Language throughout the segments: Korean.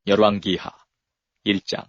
열왕기하 1장.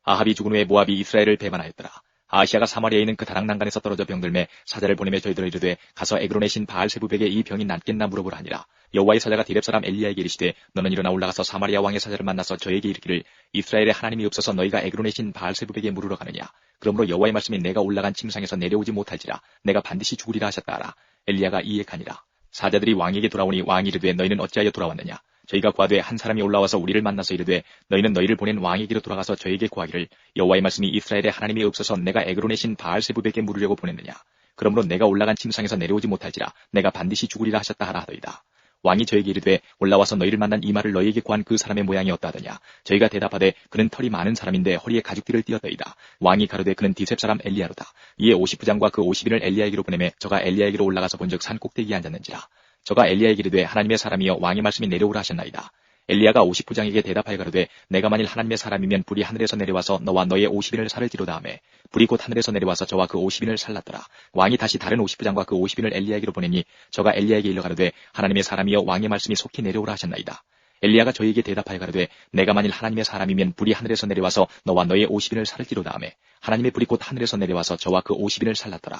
아합이 죽은 후에 모압이 이스라엘을 배반하였더라. 아하시아가 사마리아에 있는 그 다락난간에서 떨어져 병들매 사자를 보내며 저희들을 이르되 가서 에그론의 신 바알세부백에 이 병이 낫겠나 물어보라 하니라. 여호와의 사자가 디렙 사람 엘리야에게 이르시되 너는 일어나 올라가서 사마리아 왕의 사자를 만나서 저에게 이르기를 이스라엘의 하나님이 없어서 너희가 에그론의 신 바알세부백에 물으러 가느냐. 그러므로 여호와의 말씀이 내가 올라간 침상에서 내려오지 못할지라 내가 반드시 죽으리라 하셨다 하라. 엘리야가 이에 가니라. 사자들이 왕에게 돌아오니 왕이 이르되 너희는 어찌하여 돌아왔느냐. 저희가 구하되 한 사람이 올라와서 우리를 만나서 이르되 너희는 너희를 보낸 왕에게로 돌아가서 저에게 구하기를 여호와의 말씀이 이스라엘의 하나님이 없어서 내가 에그론의 신 바알세부백에 물으려고 보냈느냐. 그러므로 내가 올라간 침상에서 내려오지 못할지라 내가 반드시 죽으리라 하셨다 하라 하더이다. 왕이 저에게 이르되 올라와서 너희를 만난 이 말을 너희에게 구한 그 사람의 모양이 어떠하더냐. 저희가 대답하되 그는 털이 많은 사람인데 허리에 가죽띠를 띠었더이다. 왕이 가로되 그는 디셉 사람 엘리야로다. 이에 50부장과 그 50인을 엘리야에게로 보내매 저가 엘리야에게로 올라가서 본즉 산 꼭대기에 앉았는지라. 저가 엘리야에게 이르되 하나님의 사람이여 왕의 말씀이 내려오라 하셨나이다. 엘리야가 50부장에게 대답하여 가로되 내가 만일 하나님의 사람이면 불이 하늘에서 내려와서 너와 너의 50인을 살을지로다 하매 불이 곧 하늘에서 내려와서 저와 그 50인을 살랐더라. 왕이 다시 다른 50부장과 그 50인을 엘리야에게로 보내니 저가 엘리야에게 일러 가로되 하나님의 사람이여 왕의 말씀이 속히 내려오라 하셨나이다. 엘리야가 저에게 대답하여 가로되 내가 만일 하나님의 사람이면 불이 하늘에서 내려와서 너와 너의 50인을 살을지로다 하매 하나님의 불이 곧 하늘에서 내려와서 저와 그 50인을 살랐더라.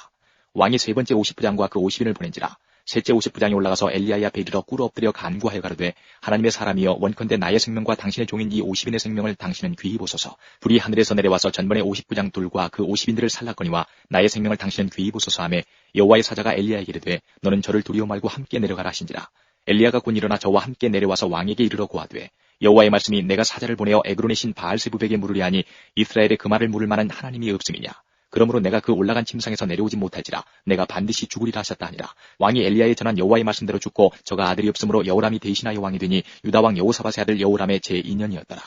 왕이 세 번째 50부장과 그 50인을 보낸지라. 셋째 50부장이 올라가서 엘리야의 앞에 이르러 꿇어 엎드려 간구하여 가로되 하나님의 사람이여 원컨대 나의 생명과 당신의 종인 이 50인의 생명을 당신은 귀히 보소서. 불이 하늘에서 내려와서 전번에 50부장 둘과 그 50인들을 살랐거니와 나의 생명을 당신은 귀히 보소서 하매 여호와의 사자가 엘리야에게 이르되 너는 저를 두려워 말고 함께 내려가라 하신지라. 엘리야가 곧 일어나 저와 함께 내려와서 왕에게 이르러 고하되 여호와의 말씀이 내가 사자를 보내어 에그론의 신 바알세부백에 물으려 하니 이스라엘의 그 말을 물을 만한 하나님이 없음이냐. 그러므로 내가 그 올라간 침상에서 내려오지 못할지라 내가 반드시 죽으리라 하셨다 하니라. 왕이 엘리야에 전한 여호와의 말씀대로 죽고 저가 아들이 없으므로 여호람이 대신하여 왕이 되니 유다왕 여호사밧의 아들 여호람의 제2년이었더라.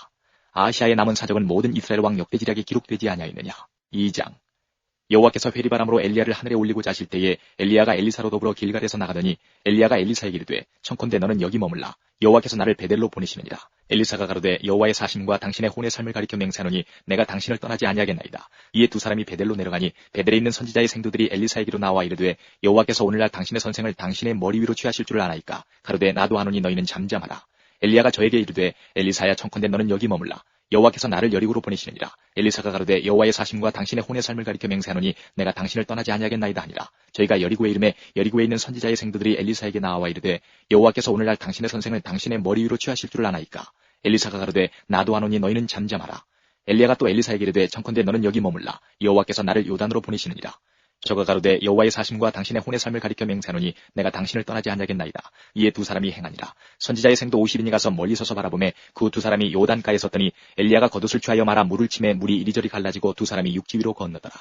아하시아의 남은 사적은 모든 이스라엘 왕 역대지략에 기록되지 아니하였느냐. 2장. 여호와께서 회리바람으로 엘리야를 하늘에 올리고자 하실 때에 엘리야가 엘리사로 더불어 길갈에서 나가더니 엘리야가 엘리사에게 이르되 청컨대 너는 여기 머물라. 여호와께서 나를 베델로 보내시느니라. 엘리사가 가로되 여호와의 사심과 당신의 혼의 삶을 가리켜 맹세하노니 내가 당신을 떠나지 아니하겠나이다. 이에 두 사람이 베델로 내려가니 베델에 있는 선지자의 생도들이 엘리사에게로 나와 이르되 여호와께서 오늘날 당신의 선생을 당신의 머리 위로 취하실 줄 아나이까. 가로되 나도 아노니 너희는 잠잠하라. 엘리야가 저에게 이르되 엘리사야 청컨대 너는 여기 머물라. 여호와께서 나를 여리고로 보내시느니라. 엘리사가 가로되 여호와의 사심과 당신의 혼의 삶을 가리켜 맹세하노니 내가 당신을 떠나지 아니하겠나이다 하니라. 저희가 여리고에 이르매 여리고에 있는 선지자의 생도들이 엘리사에게 나와 이르되 여호와께서 오늘날 당신의 선생을 당신의 머리 위로 취하실 줄 아나이까. 엘리사가 가로되 나도 아노니 너희는 잠잠하라. 엘리야가 또 엘리사에게 이르되 청컨대 너는 여기 머물라. 여호와께서 나를 요단으로 보내시느니라. 저가 가로되 여호와의 사심과 당신의 혼의 삶을 가리켜 맹세하노니 내가 당신을 떠나지 아니하겠나이다. 이에 두 사람이 행하니라. 선지자의 생도 50인이 가서 멀리 서서 바라보매 그 두 사람이 요단가에 섰더니 엘리야가 겉옷을 취하여 말아 물을 치매 물이 이리저리 갈라지고 두 사람이 육지 위로 건너더라.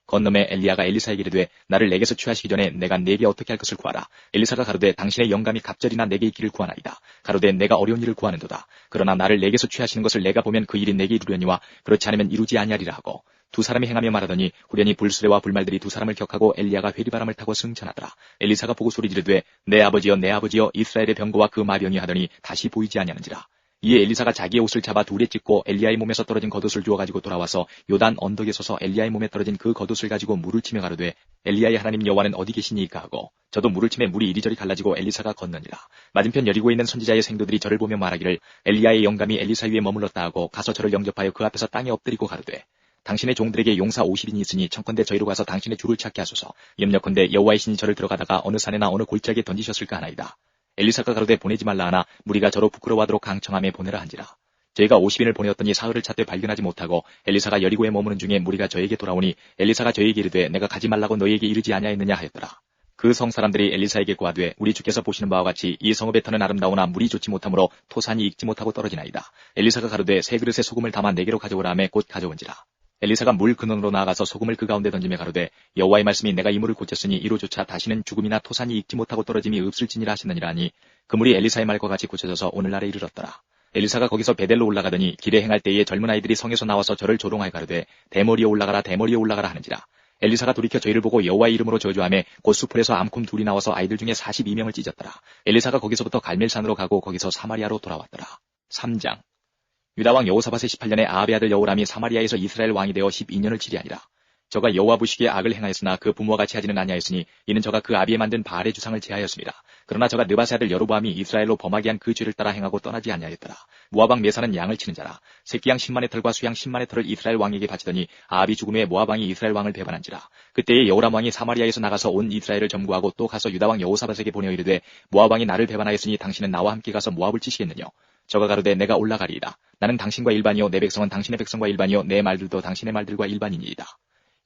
건너매 엘리야가 엘리사에게 이르되 나를 내게서 취하시기 전에 내가 네게 어떻게 할 것을 구하라. 엘리사가 가로되 당신의 영감이 갑절이나 내게 있기를 구하나이다. 가로되 내가 어려운 일을 구하는도다. 그러나 나를 내게서 취하시는 것을 내가 보면 그 일이 내게 이루려니와 그렇지 않으면 이루지 아니하리라 하고 두 사람이 행하며 말하더니 후련히 불수레와 불말들이 두 사람을 격하고 엘리야가 회리바람을 타고 승천하더라. 엘리사가 보고 소리 지르되 내 아버지여 내 아버지여 이스라엘의 병거와 그 마병이 하더니 다시 보이지 아니하는지라. 이에 엘리사가 자기의 옷을 잡아 둘에 찢고 엘리야의 몸에서 떨어진 겉옷을 주워가지고 돌아와서 요단 언덕에 서서 엘리야의 몸에 떨어진 그 겉옷을 가지고 물을 치며 가로되 엘리야의 하나님 여호와는 어디 계시니이까 하고 저도 물을 치매 물이 이리저리 갈라지고 엘리사가 건너니라. 맞은편 여리고에 있는 선지자의 생도들이 저를 보며 말하기를 엘리야의 영감이 엘리사 위에 머물렀다 하고 가서 저를 영접하여 그 앞에서 땅에 엎드리고 가로되 당신의 종들에게 용사 50인이 있으니 청컨대 저희로 가서 당신의 주를 찾게 하소서. 염려컨대 여호와의 신이 저를 들어가다가 어느 산에나 어느 골짜기에 던지셨을까 하나이다. 엘리사가 가로되 보내지 말라 하나 무리가 저로 부끄러워하도록 강청함에 보내라 한지라. 저희가 50인을 보내었더니 사흘을 찾되 발견하지 못하고 엘리사가 여리고에 머무는 중에 무리가 저에게 돌아오니 엘리사가 저에게 이르되 내가 가지 말라고 너희에게 이르지 아니하였느냐 하였더라. 그 성 사람들이 엘리사에게 고하되 우리 주께서 보시는 바와 같이 이 성읍의 터는 아름다우나 물이 좋지 못하므로 토산이 익지 못하고 떨어지나이다. 엘리사가 가로되 세 그릇에 소금을 담아 내게로 가져오라 하매 곧 가져온지라. 엘리사가 물 근원으로 나아가서 소금을 그 가운데 던지며 가로되 여호와의 말씀이 내가 이 물을 고쳤으니 이로조차 다시는 죽음이나 토산이 익지 못하고 떨어짐이 없을지니라 하시느니라 하니 그 물이 엘리사의 말과 같이 고쳐져서 오늘날에 이르렀더라. 엘리사가 거기서 베델로 올라가더니 길에 행할 때에 젊은 아이들이 성에서 나와서 저를 조롱하여 가로되 대머리에 올라가라 대머리에 올라가라 하는지라. 엘리사가 돌이켜 저희를 보고 여호와의 이름으로 저주하며 곧 수풀에서 암콤 둘이 나와서 아이들 중에 42명을 찢었더라. 엘리사가 거기서부터 갈멜산으로 가고 거기서 사마리아로 돌아왔더라. 3장. 유다왕 여호사밧의 18년에 아합의 아들 여호람이 사마리아에서 이스라엘 왕이 되어 12년을 치리하니라. 저가 여호와 보시기에 악을 행하였으나 그 부모와 같이 하지는 아니하였으니 이는 저가 그 아비에 만든 바알의 주상을 제하였습니다. 그러나 저가 느바세 아들 여로보암이 이스라엘로 범하게 한 그 죄를 따라 행하고 떠나지 아니하였더라. 모압 왕 메사는 양을 치는 자라. 새끼양 10만의 털과 수양 10만의 털을 이스라엘 왕에게 바치더니 아합이 죽은 후에 모압 왕이 이스라엘 왕을 배반한지라. 그때에 여호람 왕이 사마리아에서 나가서 온 이스라엘을 점구하고 또 가서 유다 왕 여호사밧에게 보내어 이르되 모압 왕이 나를 배반하였으니 당신은 나와 함께 가서 모압을 치시겠느냐. 저가 가로되 내가 올라가리이다. 나는 당신과 일반이요 내 백성은 당신의 백성과 일반이요 내 말들도 당신의 말들과 일반이니이다.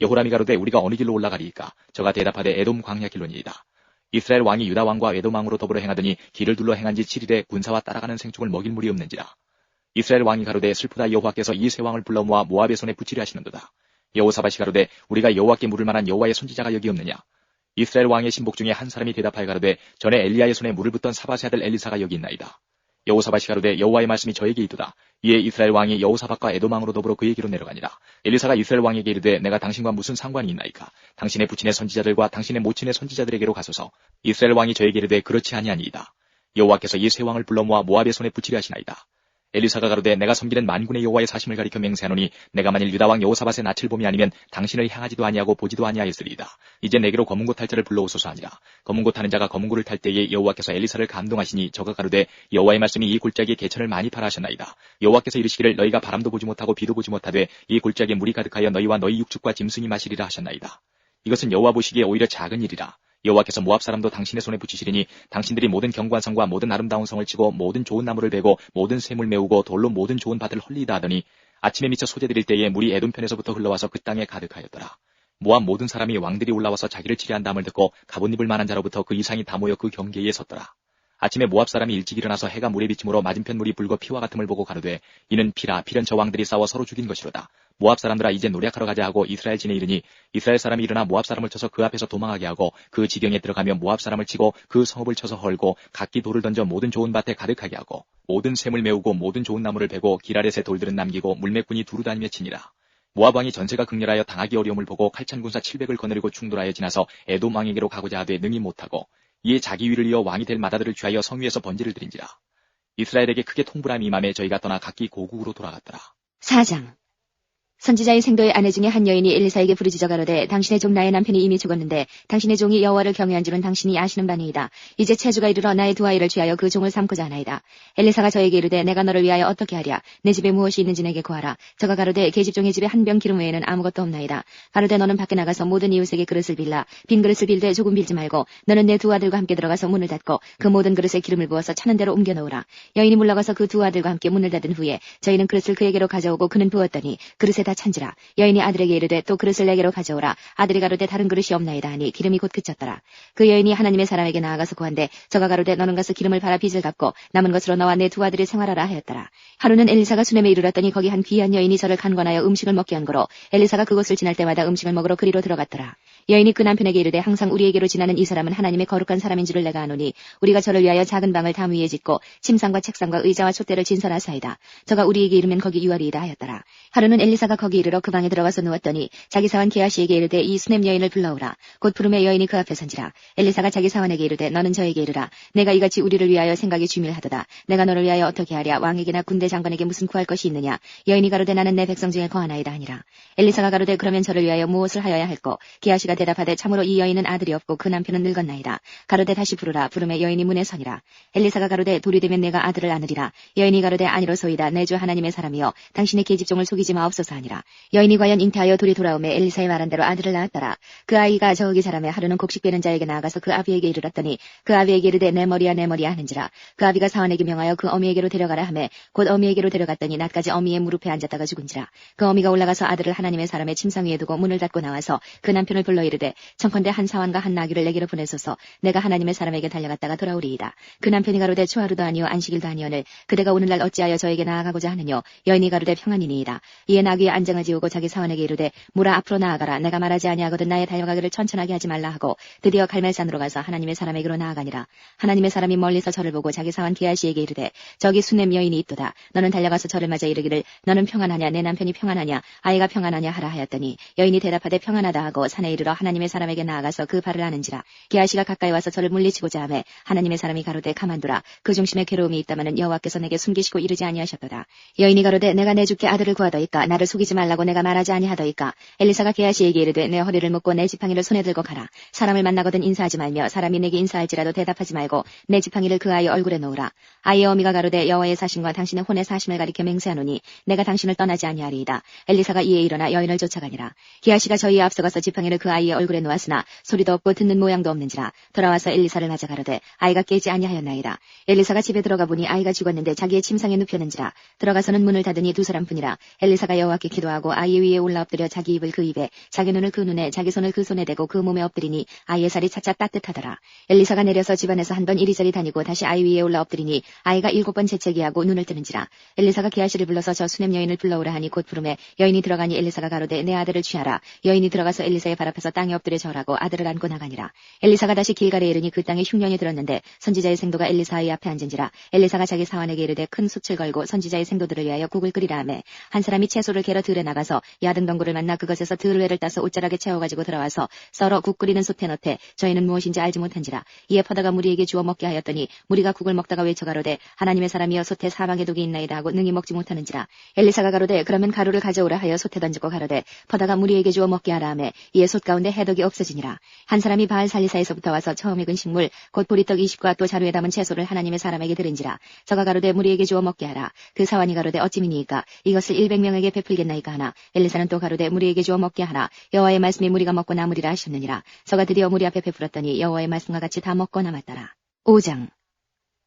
여호람이 가로되 우리가 어느 길로 올라가리이까. 저가 대답하되 에돔 광야 길로니이다. 이스라엘 왕이 유다 왕과 에돔 왕으로 더불어 행하더니 길을 둘러 행한 지 7일에 군사와 따라가는 생축을 먹일 물이 없는지라. 이스라엘 왕이 가로되 슬프다. 여호와께서 이 세 왕을 불러 모아 모압의 손에 붙이려 하시는도다. 여호사밧이 가로되 우리가 여호와께 물을 만한 여호와의 선지자가 여기 없느냐. 이스라엘 왕의 신복 중에 한 사람이 대답하여 가로되 전에 엘리야의 손에 물을 붓던 사밧의 아들 엘리사가 여기 있나이다. 여호사밧이 가로되 여호와의 말씀이 저에게 있도다. 이에 이스라엘 왕이 여호사밧과 에돔 왕으로 더불어 그에게로 내려가니라. 엘리사가 이스라엘 왕에게 이르되 내가 당신과 무슨 상관이 있나이까. 당신의 부친의 선지자들과 당신의 모친의 선지자들에게로 가소서. 이스라엘 왕이 저에게 이르되 그렇지 아니하니이다. 여호와께서 이 세 왕을 불러 모아 모압의 손에 붙이려 하시나이다. 엘리사가 가로되 내가 섬기는 만군의 여호와의 사심을 가리켜 맹세하노니 내가 만일 유다 왕 여호사밧의 낯을 봄이 아니면 당신을 향하지도 아니하고 보지도 아니하였으리이다. 이제 내게로 검은고 탈 자를 불러오소서 하니라. 검은고 타는 자가 검은고를 탈 때에 여호와께서 엘리사를 감동하시니 저가 가로되 여호와의 말씀이 이 골짜기에 개천을 많이 파라 하셨나이다. 여호와께서 이르시기를 너희가 바람도 보지 못하고 비도 보지 못하되 이 골짜기에 물이 가득하여 너희와 너희 육축과 짐승이 마시리라 하셨나이다. 이것은 여호와 보시기에 오히려 작은 일이라. 여호와께서 모압 사람도 당신의 손에 붙이시리니 당신들이 모든 경관성과 모든 아름다운 성을 치고 모든 좋은 나무를 베고 모든 샘을 메우고 돌로 모든 좋은 밭을 헐리이다 하더니 아침에 미쳐 소재 드릴 때에 물이 에돔 편에서부터 흘러와서 그 땅에 가득하였더라. 모압 모든 사람이 왕들이 올라와서 자기를 치리한 담을 듣고 갑옷 입을 만한 자로부터 그 이상이 다 모여 그 경계에 섰더라. 아침에 모압 사람이 일찍 일어나서 해가 물에 비침으로 맞은편 물이 붉어 피와 같음을 보고 가로되 이는 피라. 피는 저 왕들이 싸워 서로 죽인 것이로다. 모압 사람들아 이제 노력하러 가자 하고 이스라엘 진에 이르니 이스라엘 사람이 일어나 모압 사람을 쳐서 그 앞에서 도망하게 하고 그 지경에 들어가며 모압 사람을 치고 그 성읍을 쳐서 헐고 각기 돌을 던져 모든 좋은 밭에 가득하게 하고 모든 샘을 메우고 모든 좋은 나무를 베고 길 아랫에 돌들은 남기고 물매꾼이 두루 다니며 치니라. 모압 왕이 전세가 극렬하여 당하기 어려움을 보고 칼찬 군사 700을 거느리고 충돌하여 지나서 에돔 왕에게로 가고자 하되 능히 못하고 이에 자기 위를 이어 왕이 될 마다들을 취하여 성 위에서 번제를 드린지라. 이스라엘에게 크게 통불함이 임함에 저희가 떠나 각기 고국으로 돌아갔더라. 4장. 선지자의 생도의 아내 중에 한 여인이 엘리사에게 부르짖어 가로되 당신의 종 나의 남편이 이미 죽었는데 당신의 종이 여호와를 경외한 줄은 당신이 아시는 바니이다. 이제 체주가 이르러 나의 두 아이를 취하여 그 종을 삼고자 하나이다. 엘리사가 저에게 이르되 내가 너를 위하여 어떻게 하랴. 내 집에 무엇이 있는지 내게 구하라. 저가 가로되 계집종의 집에 한 병 기름 외에는 아무것도 없나이다. 가로되 너는 밖에 나가서 모든 이웃에게 그릇을 빌라. 빈 그릇을 빌되 조금 빌지 말고 너는 내 두 아들과 함께 들어가서 문을 닫고 그 모든 그릇에 기름을 부어서 차는 대로 옮겨 놓으라. 여인이 물러가서 그 두 아들과 함께 문을 닫은 후에 저희는 그릇을 그에게로 가져오고 그는 부었더니 그릇에 다 찬지라. 여인이 아들에게 이르되 또 그릇을 내게로 가져오라. 아들이 가로되 다른 그릇이 없나이다 하니 기름이 곧 그쳤더라. 그 여인이 하나님의 사람에게 나아가서 구한데 저가 가로되 너는 가서 기름을 팔아 빚을 갚고 남은 것으로 너와 내 두 아들이 생활하라 하였더라. 하루는 엘리사가 수넴에 이르렀더니 거기 한 귀한 여인이 저를 간관하여 음식을 먹게 한 거로 엘리사가 그곳을 지날 때마다 음식을 먹으러 그리로 들어갔더라. 여인이 그 남편에게 이르되 항상 우리에게로 지나는 이 사람은 하나님의 거룩한 사람인 줄을 내가 아노니 우리가 저를 위하여 작은 방을 담 위에 짓고 침상과 책상과 의자와 촛대를 진설하사이다. 저가 우리에게 이르면 거기 유하리이다 하였더라. 하루는 엘리사가 거기 이르러 그 방에 들어가서 누웠더니 자기 사원 게하시에게 이르되 이 수넴 여인을 불러오라. 곧 부름에 여인이 그 앞에 선지라. 엘리사가 자기 사원에게 이르되 너는 저에게 이르라. 내가 이같이 우리를 위하여 생각이 주밀하도다. 내가 너를 위하여 어떻게 하랴. 왕에게나 군대 장관에게 무슨 구할 것이 있느냐. 여인이 가로되 나는 내 백성 중에 거하나이다 하니라. 엘리사가 가로되 그러면 저를 위하여 무엇을 하여야 할꼬. 게하시가 대답하되 참으로 이 여인은 아들이 없고 그 남편은 늙었나이다. 가로되 다시 부르라. 부름에 여인이 문에 서니라. 엘리사가 가로되 돌이 되면 내가 아들을 안으리라. 여인이 가로되 아니로소이다. 내 주 하나님의 사람이여 당신의 계집종을 속이지 마옵소서 하니라. 여인이 과연 잉태하여 돌이 돌아오매 엘리사의 말한 대로 아들을 낳았더라. 그 아이가 저기 자라매 하루는 곡식 베는 자에게 나아가서 그 아비에게 이르렀더니 그 아비에게 이르되 내 머리야 하는지라. 그 아비가 사원에게 명하여 그 어미에게로 데려가라 하매 곧 어미에게로 데려갔더니 낮까지 어미의 무릎에 앉았다가 죽은지라. 그 어미가 올라가서 아들을 하나님의 사람의 침상 위에 두고 문을 닫고 나와서 그 남편을 불러 이르되 청컨대 한 사원과 한 나귀를 내게로 보내소서. 내가 하나님의 사람에게 달려갔다가 돌아오리이다. 그 남편이 가로되 초하루도 아니요 안식일도 아니오늘 그대가 오늘날 어찌하여 저에게 나아가고자 하느뇨. 여인이 가로되 평안이니이다. 이에 나귀의 안장을 지우고 자기 사원에게 이르되 무라 앞으로 나아가라. 내가 말하지 아니하거든 나의 달려가기를 천천하게 하지 말라 하고 드디어 갈멜산으로 가서 하나님의 사람에게로 나아가니라. 하나님의 사람이 멀리서 저를 보고 자기 사원 게하시에게 이르되 저기 수넴 여인이 있도다. 너는 달려가서 저를 맞아 이르기를 너는 평안하냐 내 남편이 평안하냐 아이가 평안하냐 하라 하였더니 여인이 대답하되 평안하다 하고 산에 이르러 하나님의 사람에게 나아가서 그 발을 아는지라. 게하시가 가까이 와서 저를 물리치고자 하매 하나님의 사람이 가로되 가만두라. 그 중심에 괴로움이 있다마는 여호와께서 내게 숨기시고 이르지 아니하셨도다. 여인이 가로되 내가 내 주께 아들을 구하더이까 나를 속이지 지키지 말라고 내가 말하지 아니하더이까. 엘리사가 게하시에게 이르되 내 허리를 묶고 내 지팡이를 손에 들고 가라. 사람을 만나거든 인사하지 말며 사람이 내게 인사할지라도 대답하지 말고 내 지팡이를 그 아이 얼굴에 놓으라. 아이의 어미가 가로되 여호와의 사심과 당신의 혼의 사심을 가리켜 맹세하노니 내가 당신을 떠나지 아니하리이다. 엘리사가 이에 일어나 여인을 쫓아가니라. 게하시가 저희에 앞서가서 지팡이를 그 아이의 얼굴에 놓았으나 소리도 없고 듣는 모양도 없는지라. 돌아와서 엘리사를 맞아 가로되 아이가 깨지 아니하였나이다. 엘리사가 집에 들어가 보니 아이가 죽었는데 자기의 침상에 눕혔는지라. 들어가서는 문을 닫으니 두 사람뿐이라. 엘리사가 여호와께 기도하고 아이 위에 올라 엎드려 자기 입을 그 입에 자기 눈을 그 눈에 자기 손을 그 손에 대고 그 몸에 엎드리니 아이의 살이 차차 따뜻하더라. 엘리사가 내려서 집안에서 한 번 이리저리 다니고 다시 아이 위에 올라 엎드리니 아이가 7번 재채기하고 눈을 뜨는지라. 엘리사가 게하시를 불러서 저 수냄 여인을 불러오라 하니 곧 부르매 여인이 들어가니 엘리사가 가로되 내 아들을 취하라. 여인이 들어가서 엘리사의 발 앞에서 땅에 엎드려 절하고 아들을 안고 나가니라. 엘리사가 다시 길갈에 이르니 그 땅에 흉년이 들었는데 선지자의 생도가 엘리사의 앞에 앉은지라. 엘리사가 자기 사환에게 이르되 큰 숯을 걸고 선지자의 생도들을 위하여 국을 끓이라 하매 한 사람이 채소를 개러 들에 나가서 야등덩굴을 만나 그것에서 들외를 따서 옷자락에 채워가지고 들어와서 썰어 국 끓이는 솥에 넣되 저희는 무엇인지 알지 못한지라. 이에 퍼다가 무리에게 주어 먹게 하였더니 무리가 국을 먹다가 외쳐가로되 하나님의 사람이여 솥에 사방에 독이 있나이다 하고 능히 먹지 못하는지라. 엘리사가 가로되 그러면 가루를 가져오라 하여 솥에 던지고 가로되 퍼다가 무리에게 주어 먹게 하라 하매 이에 솥 가운데 해독이 없어지니라. 한 사람이 바알 살리사에서부터 와서 처음 익은 식물 곧 보리떡 20과 또 자루에 담은 채소를 하나님의 사람에게 드린지라. 저가 가로되 무리에게 주어 먹게 하라. 그 사환이 가로되 어찌미니이까 이것을 100명에게 베풀겠나이까 하나. 엘리사는 또 가로되 무리에게 주어 먹게 하라. 여호와의 말씀이 무리가 먹고 남으리라 하셨느니라. 저가 드디어 무리 앞에 베풀었더니 여호와의 말씀과 같이 다 먹고 남았더라. 5장.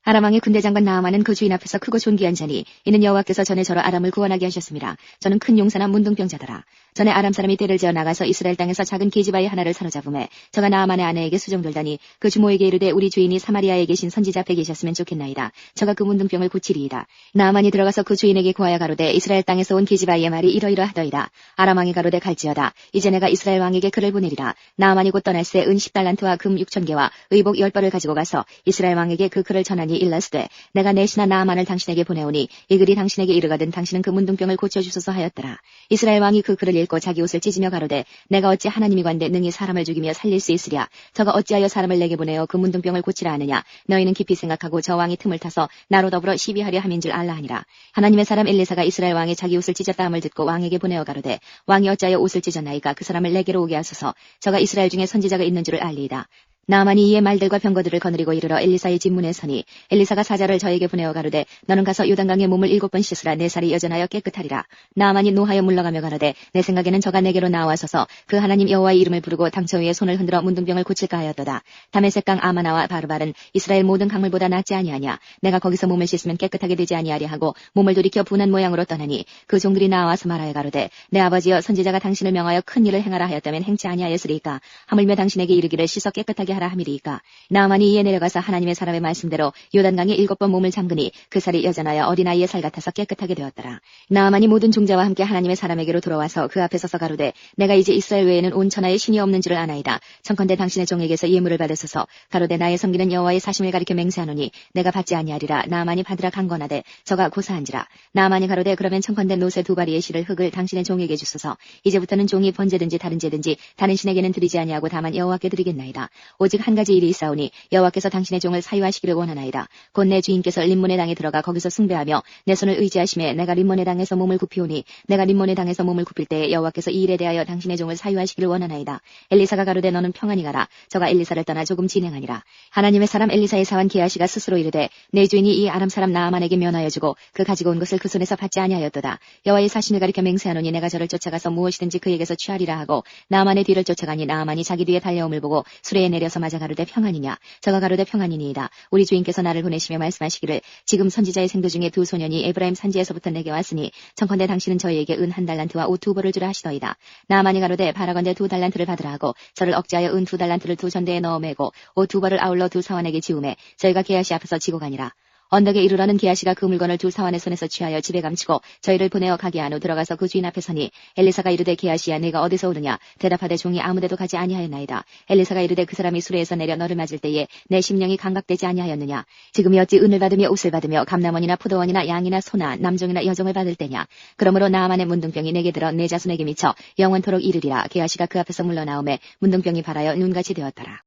아람 왕의 군대장관 나아만은 그 주인 앞에서 크고 존귀한 자니 이는 여호와께서 전에 저로 아람을 구원하게 하셨습니다. 저는 큰 용사나 문둥병자더라. 전에 아람 사람이 떼를 지어 나가서 이스라엘 땅에서 작은 계집아이 하나를 사로잡음에 저가 나아만의 아내에게 수종들더니 그 주모에게 이르되 우리 주인이 사마리아에 계신 선지자 앞에 계셨으면 좋겠나이다. 저가 그 문둥병을 고치리이다. 나아만이 들어가서 그 주인에게 구하여 가로되 이스라엘 땅에서 온 계집아이의 말이 이러이러하더이다. 아람 왕이 가로되 갈지어다. 이제 내가 이스라엘 왕에게 글을 보내리라. 나아만이 곧 떠날새 은 10달란트와 금 6,000개와 의복 10벌을 가지고 가서 이스라엘 왕에게 그 글을 전하니 일렀으되 내가 내 신하 나아만을 당신에게 보내오니 이 글이 당신에게 이르거든 당신은 그 문둥병을 고쳐주소서 하였더라. 이스라엘 왕이 그 글을 읽고 자기 옷을 찢으며 가로되 내가 어찌 하나님이관대 능히 사람을 죽이며 살릴 수 있으랴. 저가 어찌하여 사람을 내게 보내어 그 문둥병을 고치라 하느냐. 너희는 깊이 생각하고 저 왕이 틈을 타서 나로 더불어 시비하려 함인 줄 알라 하니라. 하나님의 사람 엘리사가 이스라엘 왕이 자기 옷을 찢었다 함을 듣고 왕에게 보내어 가로되 왕이 어찌하여 옷을 찢었나이까. 그 사람을 내게로 오게 하소서. 저가 이스라엘 중에 선지자가 있는 줄을 알리이다. 나아만이 이에 말들과 병거들을 거느리고 이르러 엘리사의 집문에 서니 엘리사가 사자를 저에게 보내어 가로되 너는 가서 요단강에 몸을 7번 씻으라. 내 살이 여전하여 깨끗하리라. 나아만이 노하여 물러가며 가로되 내 생각에는 저가 내게로 나와서서 그 하나님 여호와의 이름을 부르고 당처 위에 손을 흔들어 문둥병을 고칠까 하였도다. 다메섹강 아마나와 바르발은 이스라엘 모든 강물보다 낫지 아니하냐. 내가 거기서 몸을 씻으면 깨끗하게 되지 아니하리 하고 몸을 돌이켜 분한 모양으로 떠나니 그 종들이 나와서 말하여 가로되 내 아버지여 선지자가 당신을 명하여 큰 일을 행하라 하였다면 행치 아니하였으리까. 하물며 당신에게 이르기를 씻어 깨끗하게 하라 함이리이까. 나아만이 이에 내려가서 하나님의 사람의 말씀대로 요단강에 7번 몸을 잠그니 그 살이 여전하여 어린아이의 살 같아서 깨끗하게 되었더라. 나아만이 모든 종자와 함께 하나님의 사람에게로 돌아와서 그 앞에 서서 가로되 내가 이제 이스라엘 외에는 온 천하에 신이 없는 줄을 아나이다. 청컨대 당신의 종에게서 예물을 받으소서. 가로되 나의 섬기는 여호와의 사심을 가리켜 맹세하노니 내가 받지 아니하리라. 나아만이 받으라 강권하되 저가 고사한지라. 나아만이 가로되 그러면 청컨대 노새 2바리의 실을 흙을 당신의 종에게 주소서. 이제부터는 종이 번제든지 다른 제든지 다른 신에게는 드리지 아니하고 다만 여호와께 드리겠나이다. 오직 한 가지 일이 있사오니 여호와께서 당신의 종을 사유하시기를 원하나이다. 곧 내 주인께서 림몬의 당에 들어가 거기서 숭배하며 내 손을 의지하심에 내가 림몬의 당에서 몸을 굽히오니 내가 림몬의 당에서 몸을 굽힐 때에 여호와께서 이 일에 대하여 당신의 종을 사유하시기를 원하나이다. 엘리사가 가로되 너는 평안히 가라. 저가 엘리사를 떠나 조금 진행하니라. 하나님의 사람 엘리사의 사환 게하시가 스스로 이르되 내 주인이 이 아람 사람 나아만에게 면하여 주고 그 가지고 온 것을 그 손에서 받지 아니하였도다. 여호와의 사심을 가리켜 맹세하노니 내가 저를 쫓아가서 무엇이든지 그에게서 취하리라 하고 나아만의 뒤를 쫓아가니 나아만이 자기 뒤에 달려옴을 보고 수레에 내려서 맞아 가로되 평안이냐. 저가 가로되 평안이니이다. 우리 주인께서 나를 보내시며 말씀하시기를 지금 선지자의 생도 중에 두 소년이 에브라임 산지에서부터 내게 왔으니 청컨대 당신은 저희에게 은 1달란트와 옷 2벌을 주라 하시더이다. 나아만이 가로되 바라건대 2달란트를 받으라 하고 저를 억제하여 은 2달란트를 두 전대에 넣어 매고 옷 2벌을 아울러 두 사환에게 지우매 저희가 게하시 앞에서 지고 가니라. 언덕에 이르러는 게하시가 그 물건을 두 사환의 손에서 취하여 집에 감추고 저희를 보내어 가게 한 후 들어가서 그 주인 앞에 서니 엘리사가 이르되 게하시야 네가 어디서 오느냐. 대답하되 종이 아무데도 가지 아니하였나이다. 엘리사가 이르되 그 사람이 수레에서 내려 너를 맞을 때에 내 심령이 감각되지 아니하였느냐. 지금이 어찌 은을 받으며 옷을 받으며 감남원이나 포도원이나 양이나 소나 남종이나 여종을 받을 때냐. 그러므로 나아만의 문둥병이 내게 들어 내 자손에게 미쳐 영원토록 이르리라. 게하시가 그 앞에서 물러나오매 문둥병이 발하여 눈같이 되었더라.